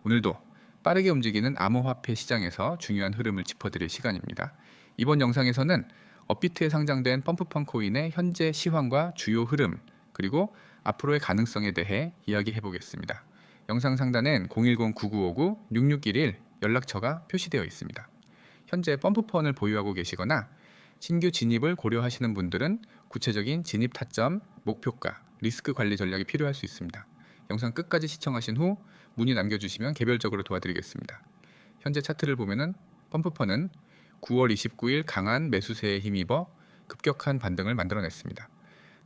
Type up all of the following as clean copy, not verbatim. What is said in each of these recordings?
오늘도 빠르게 움직이는 암호화폐 시장에서 중요한 흐름을 짚어드릴 시간입니다. 이번 영상에서는 업비트에 상장된 펌프펀 코인의 현재 시황과 주요 흐름, 그리고 앞으로의 가능성에 대해 이야기해 보겠습니다. 영상 상단엔 010-9959-6611 연락처가 표시되어 있습니다. 현재 펌프펀을 보유하고 계시거나 신규 진입을 고려하시는 분들은 구체적인 진입 타점, 목표가, 리스크 관리 전략이 필요할 수 있습니다. 영상 끝까지 시청하신 후 문의 남겨주시면 개별적으로 도와드리겠습니다. 현재 차트를 보면은 펌프펀은 9월 29일 강한 매수세에 힘입어 급격한 반등을 만들어냈습니다.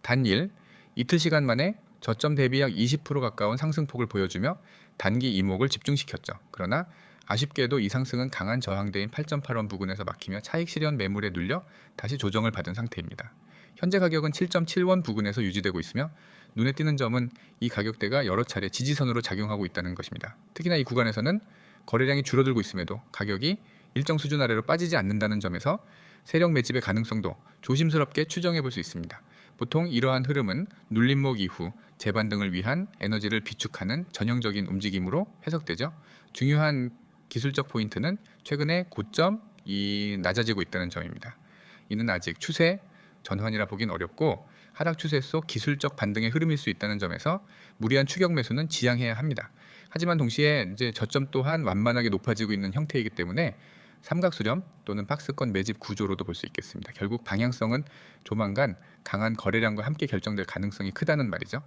단일 이틀 시간 만에 저점 대비 약 20% 가까운 상승폭을 보여주며 단기 이목을 집중시켰죠. 그러나 아쉽게도 이 상승은 강한 저항대인 8.8원 부근에서 막히며 차익 실현 매물에 눌려 다시 조정을 받은 상태입니다. 현재 가격은 7.7원 부근에서 유지되고 있으며 눈에 띄는 점은 이 가격대가 여러 차례 지지선으로 작용하고 있다는 것입니다. 특히나 이 구간에서는 거래량이 줄어들고 있음에도 가격이 일정 수준 아래로 빠지지 않는다는 점에서 세력 매집의 가능성도 조심스럽게 추정해 볼 수 있습니다. 보통 이러한 흐름은 눌림목 이후 재반등을 위한 에너지를 비축하는 전형적인 움직임으로 해석되죠. 중요한 기술적 포인트는 최근에 고점이 낮아지고 있다는 점입니다. 이는 아직 추세 전환이라 보긴 어렵고 하락 추세 속 기술적 반등의 흐름일 수 있다는 점에서 무리한 추격 매수는 지양해야 합니다. 하지만 동시에 이제 저점 또한 완만하게 높아지고 있는 형태이기 때문에 삼각수렴 또는 박스권 매집 구조로도 볼 수 있겠습니다. 결국 방향성은 조만간 강한 거래량과 함께 결정될 가능성이 크다는 말이죠.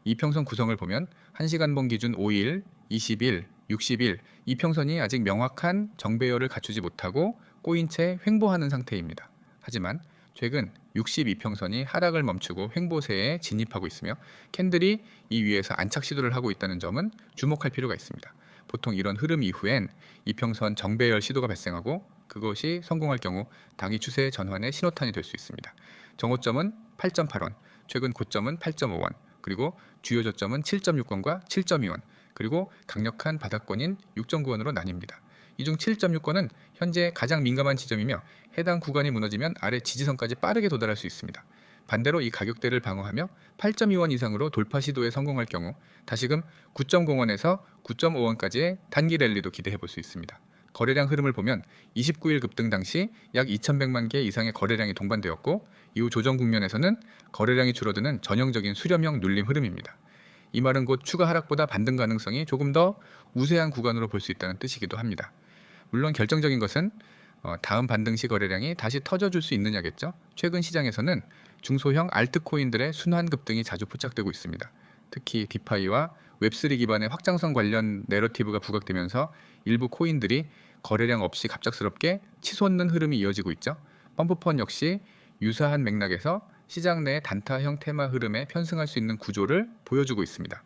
이평선 구성을 보면 1시간봉 기준 5일, 20일, 60일 이평선이 아직 명확한 정배열을 갖추지 못하고 꼬인 채 횡보하는 상태입니다. 하지만 최근 62평선이 하락을 멈추고 횡보세에 진입하고 있으며 캔들이 이 위에서 안착 시도를 하고 있다는 점은 주목할 필요가 있습니다. 보통 이런 흐름 이후엔 이평선 정배열 시도가 발생하고 그것이 성공할 경우 당기 추세 전환의 신호탄이 될 수 있습니다. 정오점은 8.8원, 최근 고점은 8.5원, 그리고 주요 저점은 7.6원과 7.2원, 그리고 강력한 바닥권인 6.9원으로 나뉩니다. 이 중 7.6원은 현재 가장 민감한 지점이며 해당 구간이 무너지면 아래 지지선까지 빠르게 도달할 수 있습니다. 반대로 이 가격대를 방어하며 8.2원 이상으로 돌파 시도에 성공할 경우 다시금 9.0원에서 9.5원까지의 단기 랠리도 기대해 볼 수 있습니다. 거래량 흐름을 보면 29일 급등 당시 약 2,100만 개 이상의 거래량이 동반되었고 이후 조정 국면에서는 거래량이 줄어드는 전형적인 수렴형 눌림 흐름입니다. 이 말은 곧 추가 하락보다 반등 가능성이 조금 더 우세한 구간으로 볼 수 있다는 뜻이기도 합니다. 물론 결정적인 것은 다음 반등 시 거래량이 다시 터져줄 수 있느냐겠죠. 최근 시장에서는 중소형 알트코인들의 순환 급등이 자주 포착되고 있습니다. 특히 디파이와 웹3 기반의 확장성 관련 내러티브가 부각되면서 일부 코인들이 거래량 없이 갑작스럽게 치솟는 흐름이 이어지고 있죠. 펌프펀 역시 유사한 맥락에서 시장 내 단타형 테마 흐름에 편승할 수 있는 구조를 보여주고 있습니다.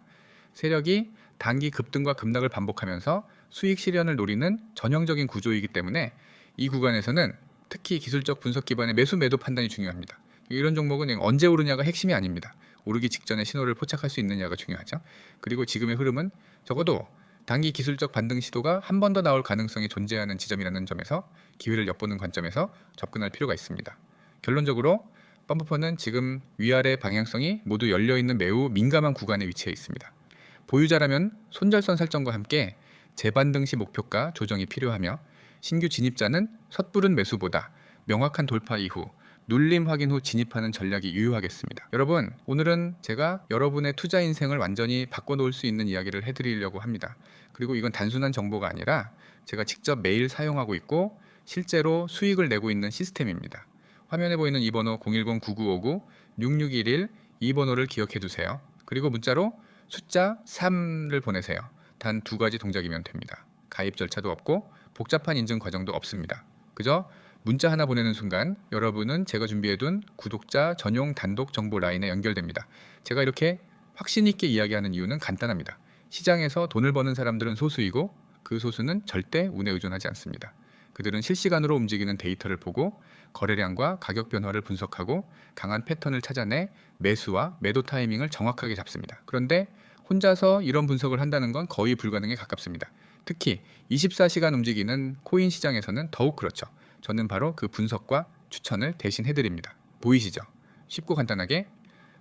세력이 단기 급등과 급락을 반복하면서 수익 실현을 노리는 전형적인 구조이기 때문에 이 구간에서는 특히 기술적 분석 기반의 매수 매도 판단이 중요합니다. 이런 종목은 언제 오르냐가 핵심이 아닙니다. 오르기 직전에 신호를 포착할 수 있느냐가 중요하죠. 그리고 지금의 흐름은 적어도 단기 기술적 반등 시도가 한 번 더 나올 가능성이 존재하는 지점이라는 점에서 기회를 엿보는 관점에서 접근할 필요가 있습니다. 결론적으로 펌프펀은 지금 위아래 방향성이 모두 열려있는 매우 민감한 구간에 위치해 있습니다. 보유자라면 손절선 설정과 함께 재반등 시 목표가 조정이 필요하며 신규 진입자는 섣부른 매수보다 명확한 돌파 이후 눌림 확인 후 진입하는 전략이 유효하겠습니다. 여러분, 오늘은 제가 여러분의 투자 인생을 완전히 바꿔놓을 수 있는 이야기를 해드리려고 합니다. 그리고 이건 단순한 정보가 아니라 제가 직접 매일 사용하고 있고 실제로 수익을 내고 있는 시스템입니다. 화면에 보이는 이 번호 010-9959-6611 이 번호를 기억해 두세요. 그리고 문자로 숫자 3를 보내세요. 단 2가지 동작이면 됩니다. 가입 절차도 없고 복잡한 인증 과정도 없습니다. 그저 문자 하나 보내는 순간 여러분은 제가 준비해둔 구독자 전용 단독 정보 라인에 연결됩니다. 제가 이렇게 확신 있게 이야기하는 이유는 간단합니다. 시장에서 돈을 버는 사람들은 소수이고 그 소수는 절대 운에 의존하지 않습니다. 그들은 실시간으로 움직이는 데이터를 보고 거래량과 가격 변화를 분석하고 강한 패턴을 찾아내 매수와 매도 타이밍을 정확하게 잡습니다. 그런데 혼자서 이런 분석을 한다는 건 거의 불가능에 가깝습니다. 특히 24시간 움직이는 코인 시장에서는 더욱 그렇죠. 저는 바로 그 분석과 추천을 대신 해드립니다. 보이시죠? 쉽고 간단하게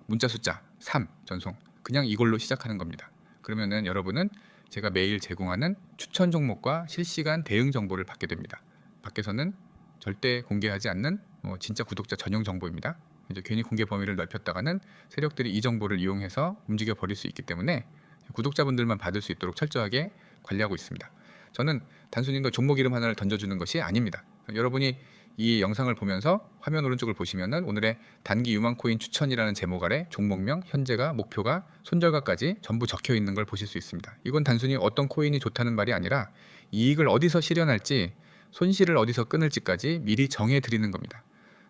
문자 숫자 3 전송, 그냥 이걸로 시작하는 겁니다. 그러면은 여러분은 제가 매일 제공하는 추천 종목과 실시간 대응 정보를 받게 됩니다. 밖에서는 절대 공개하지 않는 진짜 구독자 전용 정보입니다. 이제 괜히 공개 범위를 넓혔다가는 세력들이 이 정보를 이용해서 움직여 버릴 수 있기 때문에 구독자분들만 받을 수 있도록 철저하게 관리하고 있습니다. 저는 단순히 종목 이름 하나를 던져주는 것이 아닙니다. 여러분이 이 영상을 보면서 화면 오른쪽을 보시면은 오늘의 단기 유망코인 추천이라는 제목 아래 종목명, 현재가, 목표가, 손절가까지 전부 적혀 있는 걸 보실 수 있습니다. 이건 단순히 어떤 코인이 좋다는 말이 아니라 이익을 어디서 실현할지, 손실을 어디서 끊을지까지 미리 정해 드리는 겁니다.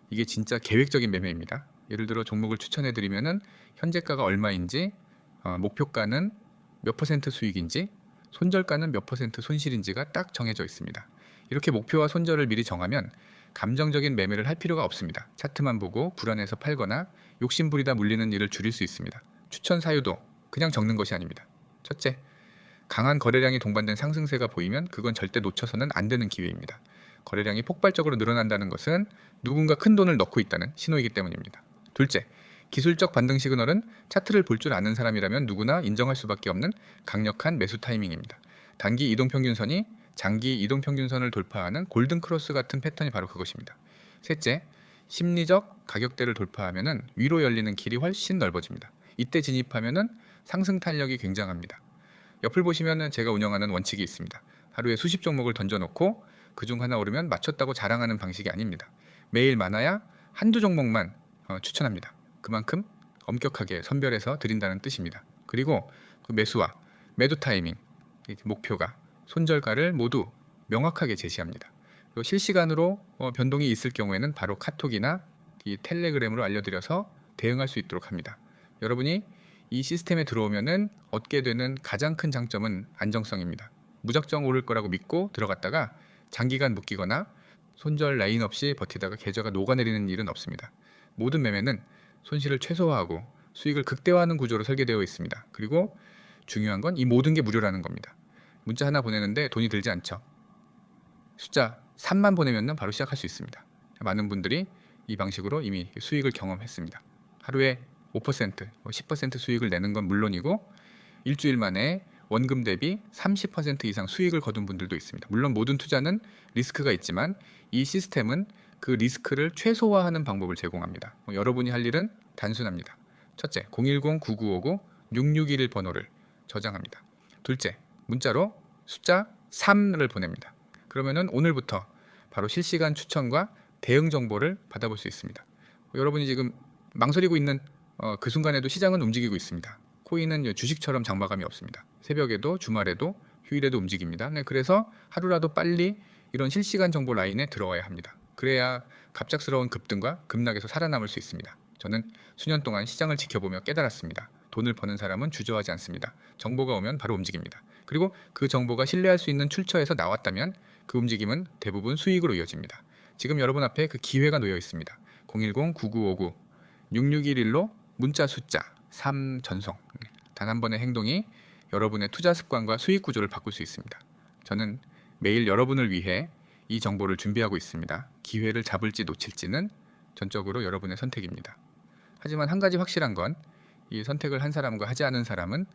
이게 진짜 계획적인 매매입니다. 예를 들어 종목을 추천해 드리면은 현재가가 얼마인지, 목표가는 몇 퍼센트 수익인지, 손절가는 몇 퍼센트 손실인지가 딱 정해져 있습니다. 이렇게 목표와 손절을 미리 정하면 감정적인 매매를 할 필요가 없습니다. 차트만 보고 불안해서 팔거나 욕심부리다 물리는 일을 줄일 수 있습니다. 추천 사유도 그냥 적는 것이 아닙니다. 첫째, 강한 거래량이 동반된 상승세가 보이면 그건 절대 놓쳐서는 안 되는 기회입니다. 거래량이 폭발적으로 늘어난다는 것은 누군가 큰 돈을 넣고 있다는 신호이기 때문입니다. 둘째, 기술적 반등 시그널은 차트를 볼 줄 아는 사람이라면 누구나 인정할 수밖에 없는 강력한 매수 타이밍입니다. 단기 이동평균선이 장기 이동평균선을 돌파하는 골든크로스 같은 패턴이 바로 그것입니다. 셋째, 심리적 가격대를 돌파하면 위로 열리는 길이 훨씬 넓어집니다. 이때 진입하면 상승 탄력이 굉장합니다. 옆을 보시면 제가 운영하는 원칙이 있습니다. 하루에 수십 종목을 던져놓고 그중 하나 오르면 맞췄다고 자랑하는 방식이 아닙니다. 매일 많아야 한두 종목만 추천합니다. 그만큼 엄격하게 선별해서 드린다는 뜻입니다. 그리고 그 매수와 매도 타이밍, 목표가, 손절가를 모두 명확하게 제시합니다. 그리고 실시간으로 변동이 있을 경우에는 바로 카톡이나 이 텔레그램으로 알려드려서 대응할 수 있도록 합니다. 여러분이 이 시스템에 들어오면은 얻게 되는 가장 큰 장점은 안정성입니다. 무작정 오를 거라고 믿고 들어갔다가 장기간 묶이거나 손절 라인 없이 버티다가 계좌가 녹아내리는 일은 없습니다. 모든 매매는 손실을 최소화하고 수익을 극대화하는 구조로 설계되어 있습니다. 그리고 중요한 건 이 모든 게 무료라는 겁니다. 문자 하나 보내는데 돈이 들지 않죠. 숫자 3만 보내면 바로 시작할 수 있습니다. 많은 분들이 이 방식으로 이미 수익을 경험했습니다. 하루에 5%, 10% 수익을 내는 건 물론이고 일주일 만에 원금 대비 30% 이상 수익을 거둔 분들도 있습니다. 물론 모든 투자는 리스크가 있지만 이 시스템은 그 리스크를 최소화하는 방법을 제공합니다. 여러분이 할 일은 단순합니다. 첫째, 010-9959-6611 번호를 저장합니다. 둘째, 문자로 숫자 3을 보냅니다. 그러면은 오늘부터 바로 실시간 추천과 대응 정보를 받아볼 수 있습니다. 여러분이 지금 망설이고 있는 그 순간에도 시장은 움직이고 있습니다. 코인은 주식처럼 장마감이 없습니다. 새벽에도 주말에도 휴일에도 움직입니다. 네, 그래서 하루라도 빨리 이런 실시간 정보 라인에 들어와야 합니다. 그래야 갑작스러운 급등과 급락에서 살아남을 수 있습니다. 저는 수년 동안 시장을 지켜보며 깨달았습니다. 돈을 버는 사람은 주저하지 않습니다. 정보가 오면 바로 움직입니다. 그리고 그 정보가 신뢰할 수 있는 출처에서 나왔다면 그 움직임은 대부분 수익으로 이어집니다. 지금 여러분 앞에 그 기회가 놓여 있습니다. 010-9959-6611로 문자 숫자 3 전송. 단 한 번의 행동이 여러분의 투자 습관과 수익 구조를 바꿀 수 있습니다. 저는 매일 여러분을 위해 이 정보를 준비하고 있습니다. 기회를 잡을지 놓칠지는 전적으로 여러분의 선택입니다. 하지만 한 가지 확실한 건 이 선택을 한 사람과 하지 않은 사람은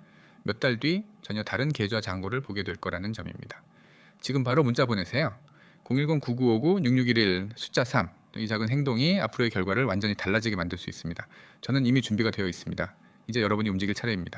몇 달 뒤 전혀 다른 계좌 잔고를 보게 될 거라는 점입니다. 지금 바로 문자 보내세요. 010-9959-6611 숫자 3. 이 작은 행동이 앞으로의 결과를 완전히 달라지게 만들 수 있습니다. 저는 이미 준비가 되어 있습니다. 이제 여러분이 움직일 차례입니다.